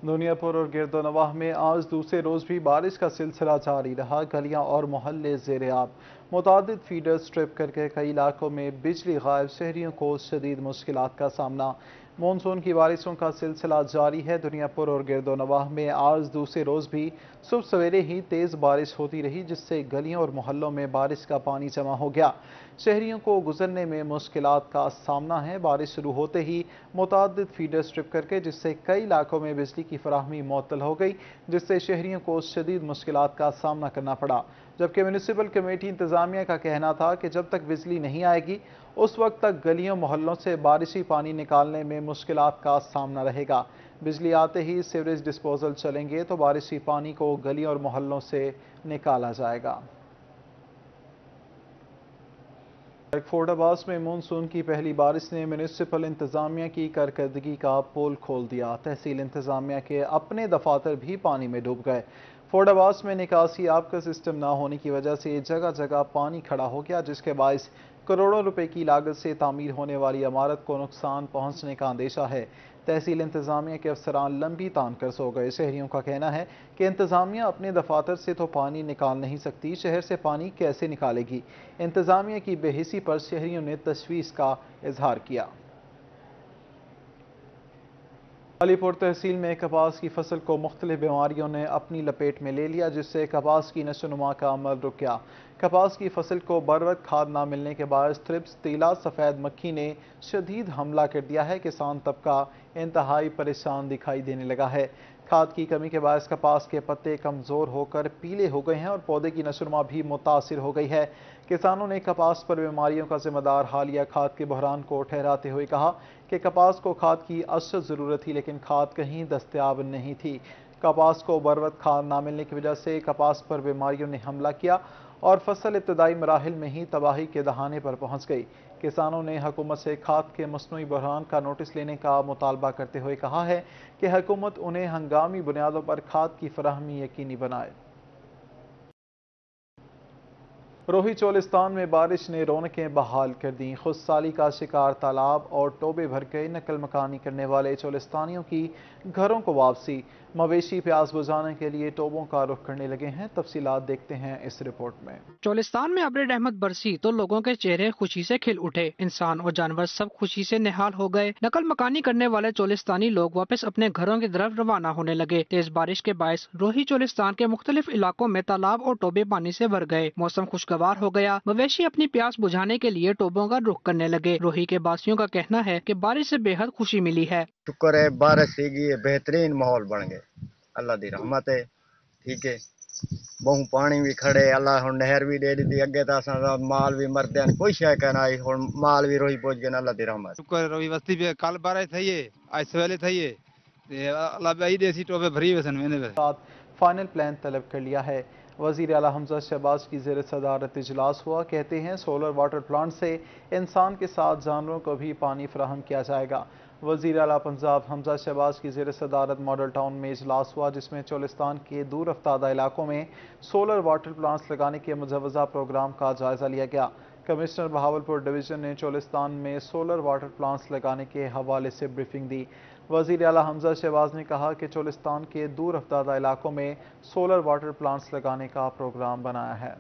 دنیا پر اور گرد و نواح میں آج دوسرے روز بھی بارش کا سلسلہ جاری رہا۔ گلیاں اور محلے زیر آب، متعدد فیڈرز ٹرپ کر کے کئی علاقوں میں بجلی غائب، شہریوں کو شدید مشکلات کا سامنا۔ مونسون کی بارشوں کا سلسلہ جاری ہے۔ دنیا پر اور گرد و نواح میں آج دوسرے روز بھی صبح سویرے ہی تیز بارش ہوتی رہی، جس سے گلیوں اور محلوں میں بارش کا پانی جمع ہو گیا۔ شہریوں کو گزرنے میں مشکلات کا سامنا ہے۔ بارش شروع ہوتے ہی متعدد فیڈرز ٹرپ کر کے جس سے کئی علاقوں میں بجلی کی فراہمی معطل ہو گئی، جس سے شہریوں کو شدید مشکلات کا سامنا کرنا پڑا۔ جبکہ میونسپل کمیٹی انتظامیہ کا کہنا تھا کہ جب تک بجلی نہیں آئے گی اس وقت تک گلیوں محلوں سے بارشی پانی نکالنے میں مشکلات کا سامنا رہے گا۔ بجلی آتے ہی سیوریج ڈسپوزل چلیں گے تو بارشی پانی کو گلیوں اور محلوں سے نکالا جائے گا۔ فورڈ عباس میں مونسون کی پہلی بارش نے میونسپل انتظامیہ کی کارکردگی کا پول کھول دیا۔ تحصیل انتظامیہ کے اپنے دفاتر بھی پانی میں ڈوب گئے۔ فورڈ عباس میں نکاسی آب کا سسٹم نہ ہونے کی وجہ سے جگہ جگہ پانی کھڑا ہو گیا، جس کے باعث کروڑوں روپے کی لاگت سے تعمیر ہونے والی عمارت کو نقصان پہنچنے کا اندیشہ ہے۔ تحصیل انتظامیہ کے افسران لمبی تان کر سو گئے۔ شہریوں کا کہنا ہے کہ انتظامیہ اپنے دفاتر سے تو پانی نکال نہیں سکتی، شہر سے پانی کیسے نکالے گی؟ انتظامیہ کی بے حسی پر شہریوں نے تشویش کا اظہار کیا۔ علی پور تحصیل میں کپاس کی فصل کو مختلف بیماریوں نے اپنی لپیٹ میں لے لیا، جس سے کپاس کی نشو و نما کا عمل رک گیا۔ کپاس کی فصل کو بروقت کھاد نہ ملنے کے باعث تھرپس تیلا سفید مکھی نے شدید حملہ کر دیا ہے۔ کسان طبقہ انتہائی پریشان دکھائی دینے لگا ہے۔ کھاد کی کمی کے باعث کپاس کے پتے کمزور ہو کر پیلے ہو گئے ہیں اور پودے کی نشو و نما بھی متاثر ہو گئی ہے۔ کسانوں نے کپاس پر بیماریوں کا ذمہ دار حالیہ کھاد کے بحران کو ٹھہراتے ہوئے کہا کہ کپاس کو کھاد کی اشد ضرورت تھی، لیکن کھاد کہیں دستیاب نہیں تھی۔ کپاس کو بروقت کھاد نہ ملنے کی وجہ سے کپاس پر بیماریوں نے حملہ کیا اور فصل ابتدائی مراحل میں ہی تباہی کے دہانے پر پہنچ گئی۔ کسانوں نے حکومت سے کھاد کے مصنوعی بحران کا نوٹس لینے کا مطالبہ کرتے ہوئے کہا ہے کہ حکومت انہیں ہنگامی بنیادوں پر کھاد کی فراہمی یقینی بنائے۔ روہی چولستان میں بارش نے رونقیں بحال کر دیں۔ خشکسالی کا شکار تالاب اور ٹوبے بھر گئے۔ نقل مکانی کرنے والے چولستانیوں کی گھروں کو واپسی، مویشی پیاس بجھانے کے لیے ٹوبوں کا رخ کرنے لگے ہیں۔ تفصیلات دیکھتے ہیں اس رپورٹ میں۔ چولستان میں ابر رحمت برسی تو لوگوں کے چہرے خوشی سے کھل اٹھے۔ انسان اور جانور سب خوشی سے نہال ہو گئے۔ نقل مکانی کرنے والے چولستانی لوگ واپس اپنے گھروں کی طرف روانہ ہونے لگے۔ تیز بارش کے باعث روہی چولستان کے مختلف علاقوں میں تالاب اور ٹوبے پانی سے بھر گئے۔ موسم خوشگوار ہو گیا۔ مویشی اپنی پیاس بجھانے کے لیے ٹوبوں کا رخ کرنے لگے۔ روہی کے باسیوں کا کہنا ہے کہ بارش سے بے حد خوشی ملی ہے۔ شکر ہے بارش سیگی ہے، بہترین ماحول بن گئے، اللہ دی رحمت ہے۔ ٹھیک ہے، بہوں پانی بھی کھڑے، اللہ ہن نہر بھی دے دی، اگے تا اساں مال بھی مردے ہیں، کوئی شے کہنا ہے، ہن مال بھی روہی پہنچ گئے، اللہ دی رحمت۔ شکر روہی بستی پہ کل بارش تھی ہے، آج سویلے تھی ہے، اللہ بھائی دیسی ٹوپے بھری وسن میں نے فائنل پلان طلب کر لیا ہے۔ وزیر اعلیٰ حمزہ شہباز کی زیر صدارت اجلاس ہوا۔ کہتے ہیں سولر واٹر پلانٹ سے انسان کے ساتھ جانوروں کو بھی پانی فراہم کیا جائے گا۔ وزیر اعلیٰ پنجاب حمزہ شہباز کی زیر صدارت ماڈل ٹاؤن میں اجلاس ہوا، جس میں چولستان کے دور افتادہ علاقوں میں سولر واٹر پلانٹس لگانے کے مجوزہ پروگرام کا جائزہ لیا گیا۔ کمشنر بہاولپور ڈویژن نے چولستان میں سولر واٹر پلانٹس لگانے کے حوالے سے بریفنگ دی۔ وزیر اعلیٰ حمزہ شہباز نے کہا کہ چولستان کے دور افتادہ علاقوں میں سولر واٹر پلانٹس لگانے کا پروگرام بنایا ہے۔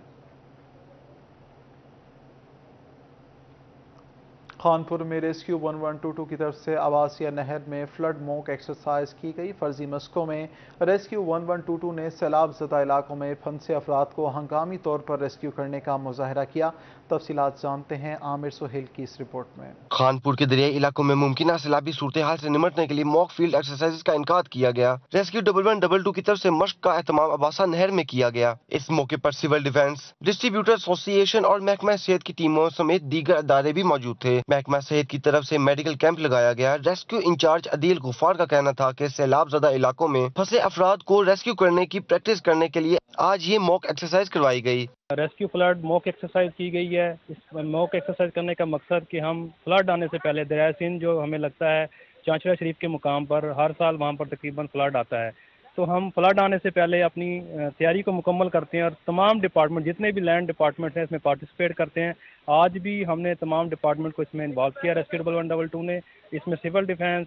خانپور میں ریسکیو 1122 کی طرف سے آواسیہ نہر میں فلڈ موک ایکسرسائز کی گئی۔ فرضی مشقوں میں ریسکیو 1122 نے سیلاب زدہ علاقوں میں پھنسے افراد کو ہنگامی طور پر ریسکیو کرنے کا مظاہرہ کیا۔ تفصیلات جانتے ہیں عامر سہیل کی اس رپورٹ میں۔ خانپور کے دریائی علاقوں میں ممکنہ سیلابی صورتحال سے نمٹنے کے لیے موک فیلڈ ایکسرسائز کا انعقاد کیا گیا۔ ریسکیو 1122 کی طرف سے مشق کا اہتمام آواسہ نہر میں کیا گیا۔ اس موقع پر سول ڈیفنس، ڈسٹریبیوٹر ایسوسی ایشن اور محکمہ صحت کی ٹیموں سمیت دیگر ادارے بھی موجود تھے۔ محکمہ صحت کی طرف سے میڈیکل کیمپ لگایا گیا۔ ریسکیو انچارج عدیل غفار کا کہنا تھا کہ سیلاب زدہ علاقوں میں پھنسے افراد کو ریسکیو کرنے کی پریکٹس کرنے کے لیے آج یہ موک ایکسرسائز کروائی گئی۔ ریسکیو فلڈ موک ایکسرسائز کی گئی ہے۔ اس موک ایکسرسائز کرنے کا مقصد کہ ہم فلڈ آنے سے پہلے دریائے سندھ جو ہمیں لگتا ہے چانچڑا شریف کے مقام پر ہر سال وہاں پر تقریباً فلڈ آتا ہے، تو ہم فلڈ آنے سے پہلے اپنی تیاری کو مکمل کرتے ہیں اور تمام ڈپارٹمنٹ جتنے بھی لینڈ ڈپارٹمنٹ ہیں اس میں پارٹیسپیٹ کرتے ہیں۔ آج بھی ہم نے تمام ڈپارٹمنٹ کو اس میں انوالو کیا۔ ریسکیو 1122 نے اس میں سول ڈیفینس،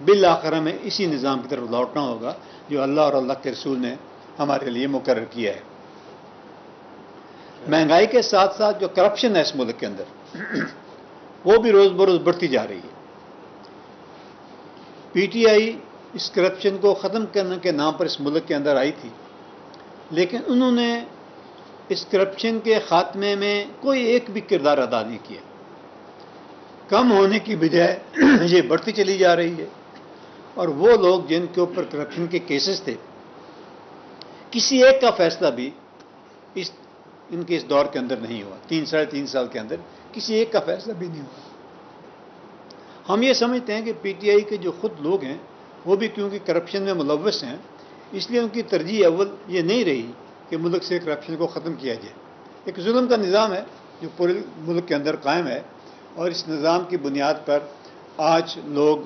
بالآخر ہمیں اسی نظام کی طرف لوٹنا ہوگا جو اللہ اور اللہ کے رسول نے ہمارے لیے مقرر کیا ہے۔ مہنگائی کے ساتھ ساتھ جو کرپشن ہے اس ملک کے اندر وہ بھی روز بروز بڑھتی جا رہی ہے۔ P T I us corruption کو ختم کرنے کے نام پر اس ملک کے اندر آئی تھی، لیکن انہوں نے اس کرپشن کے خاتمے میں کوئی ایک بھی کردار ادا نہیں کیا۔ کم ہونے کی بجائے یہ بڑھتی چلی جا رہی ہے، اور وہ لوگ جن کے اوپر کرپشن کے کیسز تھے، کسی ایک کا فیصلہ بھی ان کے اس دور کے اندر نہیں ہوا۔ 3 سال کے اندر کسی ایک کا فیصلہ بھی نہیں ہوا۔ ہم یہ سمجھتے ہیں کہ پی ٹی آئی کے جو خود لوگ ہیں وہ بھی کیونکہ کرپشن میں ملوث ہیں، اس لیے ان کی ترجیح اول یہ نہیں رہی کہ ملک سے کرپشن کو ختم کیا جائے۔ ایک ظلم کا نظام ہے جو پورے ملک کے اندر قائم ہے، اور اس نظام کی بنیاد پر آج لوگ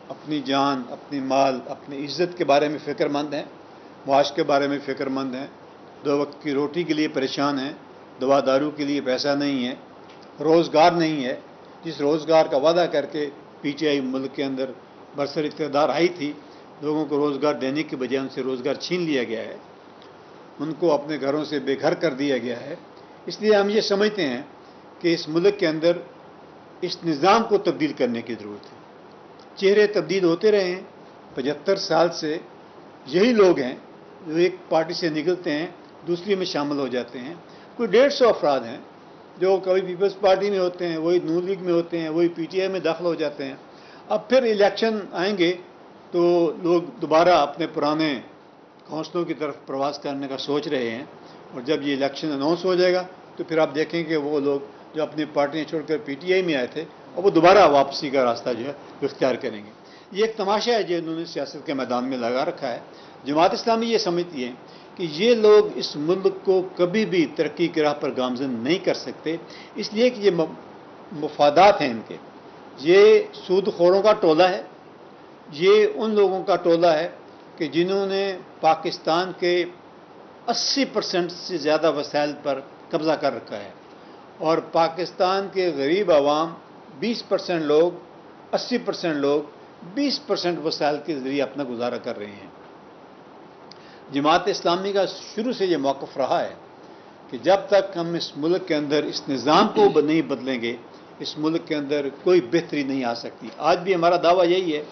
اپنی جان، اپنی مال، اپنی عزت کے بارے میں فکر مند ہیں، معاش کے بارے میں فکر مند ہیں، 2 وقت کی روٹی کے لیے پریشان ہیں، دوا دارو کے لیے پیسہ نہیں ہے، روزگار نہیں ہے۔ جس روزگار کا وعدہ کر کے پی ٹی آئی ملک کے اندر برسر اقتدار آئی تھی، لوگوں کو روزگار دینے کے بجائے ان سے روزگار چھین لیا گیا ہے، ان کو اپنے گھروں سے بے گھر کر دیا گیا ہے۔ اس لیے ہم یہ سمجھتے ہیں کہ اس ملک کے اندر اس نظام کو تبدیل کرنے کی ضرورت ہے۔ چہرے تبدیل ہوتے رہے ہیں، 75 سال سے یہی لوگ ہیں جو ایک پارٹی سے نکلتے ہیں دوسری میں شامل ہو جاتے ہیں۔ کوئی 150 افراد ہیں جو کبھی پیپلز پارٹی میں ہوتے ہیں، وہی نون لیگ میں ہوتے ہیں، وہی پی ٹی آئی میں داخل ہو جاتے ہیں۔ اب پھر الیکشن آئیں گے تو لوگ دوبارہ اپنے پرانے کونسلوں کی طرف پرواز کرنے کا سوچ رہے ہیں، اور جب یہ الیکشن اناؤنس ہو جائے گا تو پھر آپ دیکھیں کہ وہ لوگ جو اپنی پارٹیاں چھوڑ کر پی ٹی آئی میں آئے تھے اور وہ دوبارہ واپسی کا راستہ جو ہے اختیار کریں گے۔ یہ ایک تماشا ہے جو انہوں نے سیاست کے میدان میں لگا رکھا ہے۔ جماعت اسلامی یہ سمجھتی ہے کہ یہ لوگ اس ملک کو کبھی بھی ترقی کی راہ پر گامزن نہیں کر سکتے، اس لیے کہ یہ مفادات ہیں ان کے۔ یہ سود خوروں کا ٹولہ ہے، یہ ان لوگوں کا ٹولہ ہے کہ جنہوں نے پاکستان کے 80% سے زیادہ وسائل پر قبضہ کر رکھا ہے، اور پاکستان کے غریب عوام 20% لوگ، 80% لوگ 20% وسائل کے ذریعے اپنا گزارا کر رہے ہیں۔ جماعت اسلامی کا شروع سے یہ موقف رہا ہے کہ جب تک ہم اس ملک کے اندر اس نظام کو نہیں بدلیں گے، اس ملک کے اندر کوئی بہتری نہیں آ سکتی۔ آج بھی ہمارا دعویٰ یہی ہے،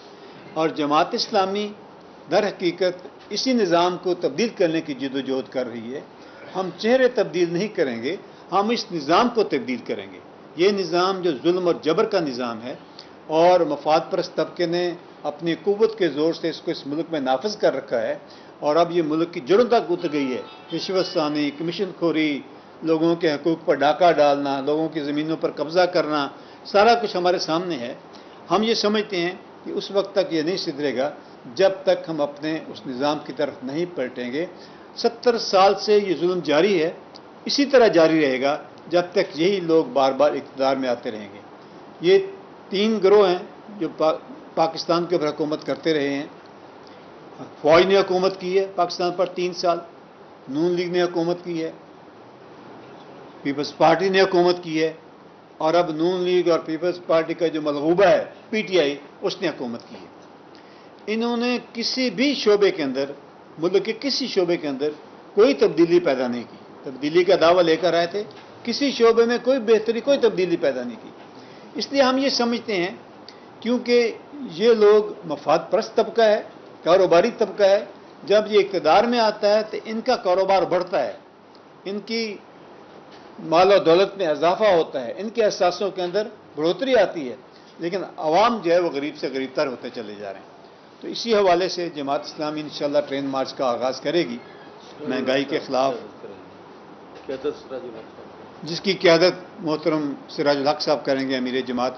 اور جماعت اسلامی در حقیقت اسی نظام کو تبدیل کرنے کی جدوجہد کر رہی ہے۔ ہم چہرے تبدیل نہیں کریں گے، ہم اس نظام کو تبدیل کریں گے۔ یہ نظام جو ظلم اور جبر کا نظام ہے، اور مفاد پرست طبقے نے اپنی قوت کے زور سے اس کو اس ملک میں نافذ کر رکھا ہے، اور اب یہ ملک کی جڑوں تک اتر گئی ہے۔ رشوت ثانی، کمیشن خوری، لوگوں کے حقوق پر ڈاکہ ڈالنا، لوگوں کی زمینوں پر قبضہ کرنا، سارا کچھ ہمارے سامنے ہے۔ ہم یہ سمجھتے ہیں کہ اس وقت تک یہ نہیں سدھرے گا جب تک ہم اپنے اس نظام کی طرف نہیں پلٹیں گے۔ 70 سال سے یہ ظلم جاری ہے، اسی طرح جاری رہے گا جب تک یہی لوگ بار بار اقتدار میں آتے رہیں گے۔ یہ 3 گروہ ہیں جو پاکستان کے اوپر حکومت کرتے رہے ہیں۔ فوج نے حکومت کی ہے پاکستان پر 3 سال، نون لیگ نے حکومت کی ہے، پیپلز پارٹی نے حکومت کی ہے، اور اب نون لیگ اور پیپلز پارٹی کا جو ملغوبہ ہے پی ٹی آئی، اس نے حکومت کی ہے۔ انہوں نے کسی بھی شعبے کے اندر، ملک کے کسی شعبے کے اندر کوئی تبدیلی پیدا نہیں کی۔ تبدیلی کا دعویٰ لے کر آئے تھے، کسی شعبے میں کوئی بہتری، کوئی تبدیلی پیدا نہیں کی۔ اس لیے ہم یہ سمجھتے ہیں کیونکہ یہ لوگ مفاد پرست طبقہ ہے، کاروباری طبقہ ہے، جب یہ اقتدار میں آتا ہے تو ان کا کاروبار بڑھتا ہے، ان کی مال و دولت میں اضافہ ہوتا ہے، ان کے احساسوں کے اندر بڑھوتری آتی ہے، لیکن عوام جو ہے وہ غریب سے غریب تر ہوتے چلے جا رہے ہیں۔ تو اسی حوالے سے جماعت اسلامی انشاءاللہ ٹرین مارچ کا آغاز کرے گی مہنگائی کے خلاف، جس کی قیادت محترم سراج الحق صاحب کریں گے، امیر جماعت۔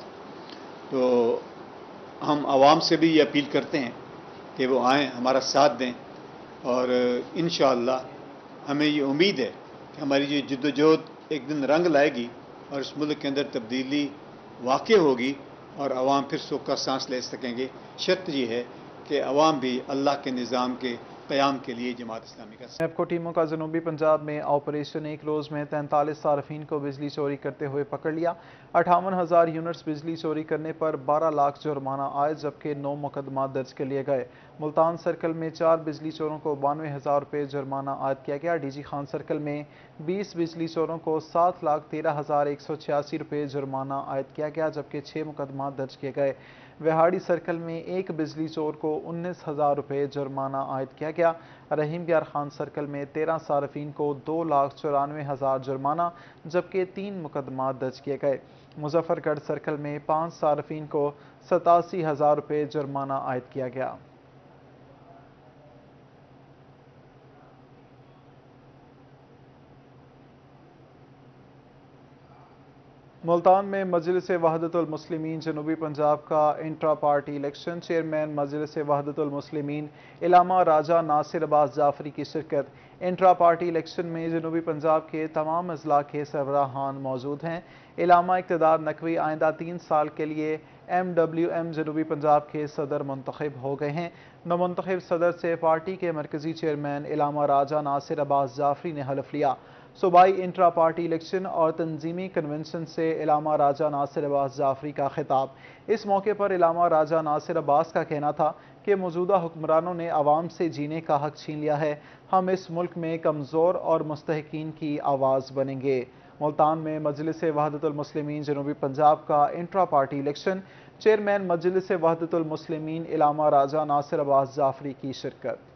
تو ہم عوام سے بھی یہ اپیل کرتے ہیں کہ وہ آئیں، ہمارا ساتھ دیں، اور انشاءاللہ ہمیں یہ امید ہے کہ ہماری یہ جدوجہد ایک دن رنگ لائے گی اور اس ملک کے اندر تبدیلی واقع ہوگی، اور عوام پھر سکھ کا سانس لے سکیں گے۔ شرط یہ ہے کہ عوام بھی اللہ کے نظام کے قیام کے لیے جماعت اسلامی کا نیب کو ٹیموں کا جنوبی پنجاب میں آپریشن ایک روز میں 43 صارفین کو بجلی چوری کرتے ہوئے پکڑ لیا 58,000 یونٹس بجلی چوری کرنے پر 12 لاکھ جرمانہ آئے جبکہ 9 مقدمات درج کر لیے گئے ملتان سرکل میں 4 بجلی چوروں کو 92,000 روپے جرمانہ عائد کیا گیا ڈی جی خان سرکل میں 20 بجلی چوروں کو 7,13,186 روپے جرمانہ عائد کیا گیا جبکہ 6 مقدمات درج کیے گئے وہاڑی سرکل میں 1 بجلی چور کو 19,000 روپے جرمانہ عائد کیا گیا رحیم یار خان سرکل میں 13 صارفین کو 2,94,000 جرمانہ جبکہ 3 مقدمات درج کیے گئے مظفر گڑھ سرکل میں 5 صارفین کو 87,000 روپے جرمانہ عائد کیا گیا ملتان میں مجلس وحدت المسلمین جنوبی پنجاب کا انٹرا پارٹی الیکشن چیئرمین مجلس وحدت المسلمین علامہ راجہ ناصر عباس جعفری کی شرکت انٹرا پارٹی الیکشن میں جنوبی پنجاب کے تمام اضلاع کے سربراہان موجود ہیں علامہ اقتدار نقوی آئندہ 3 سال کے لیے MWM جنوبی پنجاب کے صدر منتخب ہو گئے ہیں نومنتخب صدر سے پارٹی کے مرکزی چیئرمین علامہ راجہ ناصر عباس جعفری نے حلف لیا صوبائی انٹرا پارٹی الیکشن اور تنظیمی کنونشن سے علامہ راجہ ناصر عباس جعفری کا خطاب اس موقع پر علامہ راجہ ناصر عباس کا کہنا تھا کہ موجودہ حکمرانوں نے عوام سے جینے کا حق چھین لیا ہے ہم اس ملک میں کمزور اور مستحقین کی آواز بنیں گے ملتان میں مجلس وحدت المسلمین جنوبی پنجاب کا انٹرا پارٹی الیکشن چیئرمین مجلس وحدت المسلمین علامہ راجہ ناصر عباس جعفری کی شرکت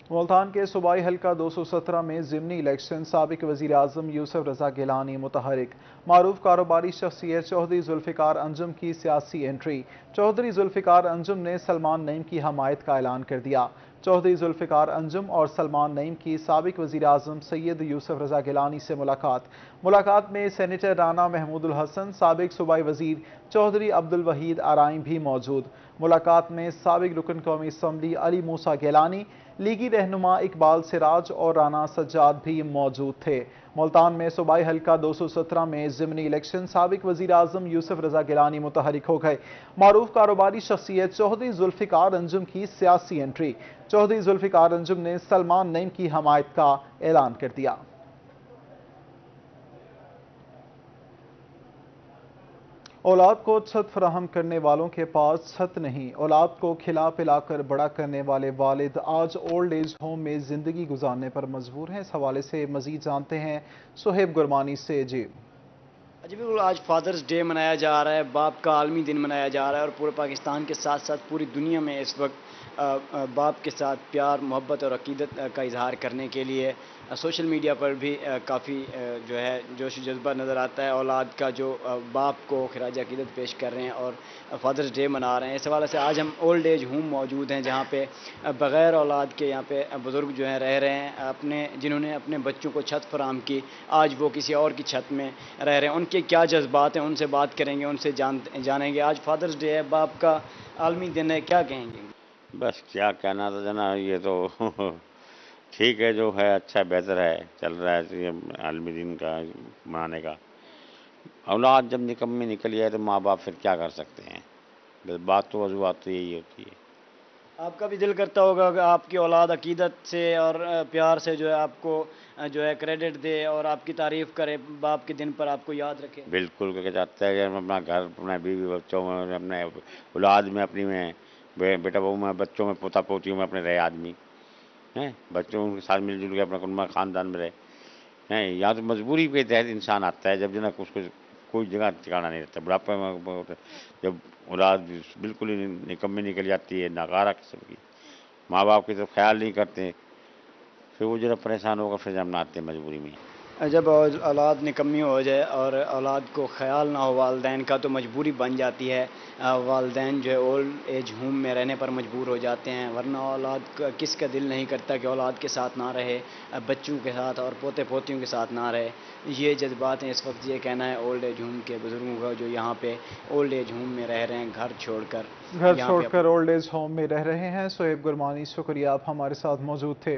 ملتان کے صوبائی حلقہ 217 میں ضمنی الیکشن سابق وزیر اعظم یوسف رضا گیلانی متحرک معروف کاروباری شخصیت چودھری ذوالفقار انجم کی سیاسی انٹری چودھری ذوالفقار انجم نے سلمان نعیم کی حمایت کا اعلان کر دیا چودھری ذوالفقار انجم اور سلمان نعیم کی سابق وزیر اعظم سید یوسف رضا گیلانی سے ملاقات میں سینیٹر رانا محمود الحسن سابق صوبائی وزیر چودھری عبد الوحید آرائیں بھی موجود ملاقات میں سابق رکن قومی اسمبلی علی موسیٰ گیلانی لیگی رہنما اقبال سراج اور رانا سجاد بھی موجود تھے ملتان میں صوبائی حلقہ 217 میں ضمنی الیکشن سابق وزیر اعظم یوسف رضا گیلانی متحرک ہو گئے معروف کاروباری شخصیت چودھری ذوالفقار انجم کی سیاسی انٹری چودھری ذوالفقار انجم نے سلمان نعیم کی حمایت کا اعلان کر دیا اولاد کو چھت فراہم کرنے والوں کے پاس چھت نہیں اولاد کو کھلا پلا کر بڑا کرنے والے والد آج اولڈ ایج ہوم میں زندگی گزارنے پر مجبور ہیں اس حوالے سے مزید جانتے ہیں سہیب گرمانی سے جی بالکل آج فادرز ڈے منایا جا رہا ہے باپ کا عالمی دن منایا جا رہا ہے اور پورے پاکستان کے ساتھ ساتھ پوری دنیا میں اس وقت باپ کے ساتھ پیار محبت اور عقیدت کا اظہار کرنے کے لیے سوشل میڈیا پر بھی کافی جو ہے جوش و جذبہ نظر آتا ہے اولاد کا جو باپ کو خراج عقیدت پیش کر رہے ہیں اور فادرز ڈے منا رہے ہیں اس حوالے سے آج ہم اولڈ ایج ہوم موجود ہیں جہاں پہ بغیر اولاد کے یہاں پہ بزرگ جو ہیں رہ رہے ہیں جنہوں نے اپنے بچوں کو چھت فراہم کی آج وہ کسی اور کی چھت میں رہ رہے ہیں ان کے کیا جذبات ہیں ان سے بات کریں گے ان سے جانیں گے آج فادرز ڈے ہے باپ کا عالمی دن ہے کیا کہیں گے بس کیا کہنا تھا جناب یہ تو ٹھیک ہے جو ہے اچھا بہتر ہے چل رہا ہے یہ عالمی دن کا منانے کا اولاد جب نکمی نکل جائے تو ماں باپ پھر کیا کر سکتے ہیں بس بات تو وضوحات تو یہی ہوتی ہے آپ کا بھی دل کرتا ہوگا کہ آپ کی اولاد عقیدت سے اور پیار سے جو ہے آپ کو جو ہے کریڈٹ دے اور آپ کی تعریف کرے باپ کے دن پر آپ کو یاد رکھے بالکل کہ چاہتا ہے کہ ہم اپنا گھر اپنے بیوی بچوں میں اپنے اولاد میں اپنی میں بیٹا بہو میں بچوں میں پوتا پوتیوں میں اپنے رہے آدمی ہیں بچوں کے ساتھ مل جل کے اپنا کنبہ خاندان میں رہے ہیں یہاں تو مجبوری کے تحت انسان آتا ہے جب جو نا اس کو کوئی جگہ ٹھکانا نہیں رہتا بڑھاپے میں جب اولاد بالکل ہی نکمی نکل جاتی ہے ناکارہ قسم کی ماں باپ کی تو خیال نہیں کرتے پھر وہ جو پریشان ہوگا پھر جب نہ آتے ہیں مجبوری میں جب اولاد نکمی ہو جائے اور اولاد کو خیال نہ ہو والدین کا تو مجبوری بن جاتی ہے والدین جو ہے اولڈ ایج ہوم میں رہنے پر مجبور ہو جاتے ہیں ورنہ اولاد کس کا دل نہیں کرتا کہ اولاد کے ساتھ نہ رہے بچوں کے ساتھ اور پوتے پوتیوں کے ساتھ نہ رہے یہ جذبات ہیں اس وقت یہ کہنا ہے اولڈ ایج ہوم کے بزرگوں کا جو یہاں پہ اولڈ ایج ہوم میں رہ رہے ہیں گھر چھوڑ کر اولڈ ایج ہوم میں رہ رہے ہیں سہیب گرمانی شکریہ آپ ہمارے ساتھ موجود تھے